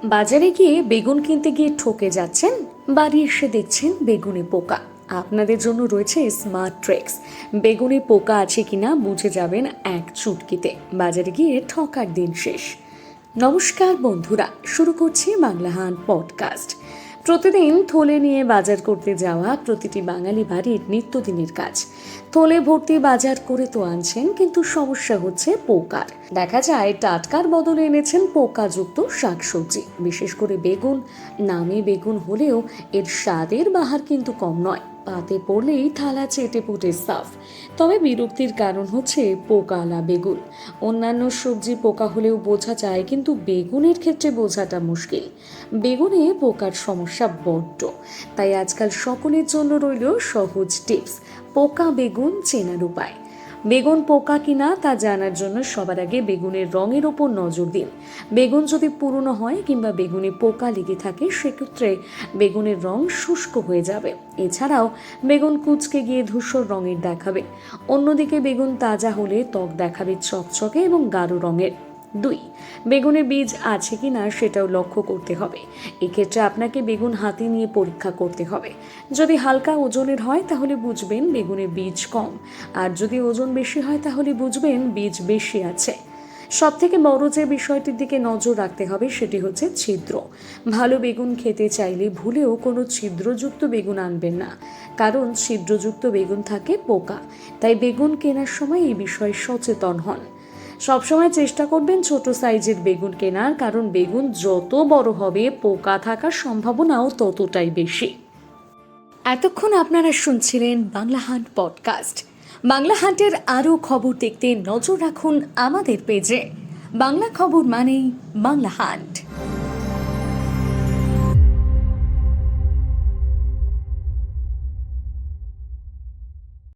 বাজারে গিয়ে বেগুন কিনতে গিয়ে ঠকে যাচ্ছেন, বাড়ি এসে দেখছেন বেগুনে পোকা। আপনাদের জন্য রয়েছে স্মার্ট ট্রিক্স। বেগুনে পোকা আছে কিনা বুঝে যাবেন এক চুটকিতে। বাজারে গিয়ে ঠকার দিন শেষ। নমস্কার বন্ধুরা, শুরু করছি বাংলা হাট পডকাস্ট। প্রতিদিন থলে নিয়ে বাজার করতে যাওয়া প্রতিটি বাঙালি বাড়ির নিত্যদিনের কাজ। থলে ভর্তি বাজার করে তো আনছেন, কিন্তু সমস্যা হচ্ছে পোকার। দেখা যায় টাটকার বদলে এনেছেন পোকাযুক্ত শাকসবজি, বিশেষ করে বেগুন। নামে বেগুন হলেও এর স্বাদের বাহার কিন্তু কম নয়। পাতে পড়লেই থালা চেটে পুটে সাফ। তবে বিরক্তির কারণ হচ্ছে পোকালা বেগুন। অন্যান্য সবজি পোকা হলেও বোঝা যায়, কিন্তু বেগুনের ক্ষেত্রে বোঝাটা মুশকিল। বেগুনে পোকার সমস্যা বড্ড। তাই আজকাল সকলের জন্য রইল সহজ টিপস, পোকা বেগুন চেনার উপায়। বেগুন পোকা কিনা তা জানার জন্য সবার আগে বেগুনের রঙের ওপর নজর দিন। বেগুন যদি পুরনো হয় কিংবা বেগুনে পোকা লেগে থাকে, সেক্ষেত্রে বেগুনের রং শুষ্ক হয়ে যাবে। এছাড়াও বেগুন কুঁচকে গিয়ে ধূসর রঙের দেখাবে। অন্যদিকে বেগুন তাজা হলে ত্বক দেখাবে চকচকে এবং গাঢ় রঙের। 2. বেগুনে বীজ আছে কিনা সেটাও লক্ষ্য করতে হবে। এক্ষেত্রে আপনাকে বেগুন হাতে নিয়ে পরীক্ষা করতে হবে। যদি হালকা ওজনের হয় তাহলে বুঝবেন বেগুনে বীজ কম, আর যদি ওজন বেশি হয় তাহলে বুঝবেন বীজ বেশি আছে। সব থেকে বড় যে বিষয়টির দিকে নজর রাখতে হবে সেটি হচ্ছে ছিদ্র। ভালো বেগুন খেতে চাইলে ভুলেও কোনো ছিদ্রযুক্ত বেগুন আনবেন না, কারণ ছিদ্রযুক্ত বেগুন থাকে পোকা। তাই বেগুন কেনার সময় এই বিষয়ে সচেতন হন। সবসময় চেষ্টা করবেন ছোট সাইজের বেগুন কেনার, কারণ বেগুন যত বড় হবে পোকা থাকার সম্ভাবনাও ততটাই বেশি। এতক্ষণ আপনারা শুনছিলেন বাংলা হাট পডকাস্ট। বাংলা হাটের আরও খবর দেখতে নজর রাখুন আমাদের পেজে। বাংলা খবর মানেই বাংলা হাট।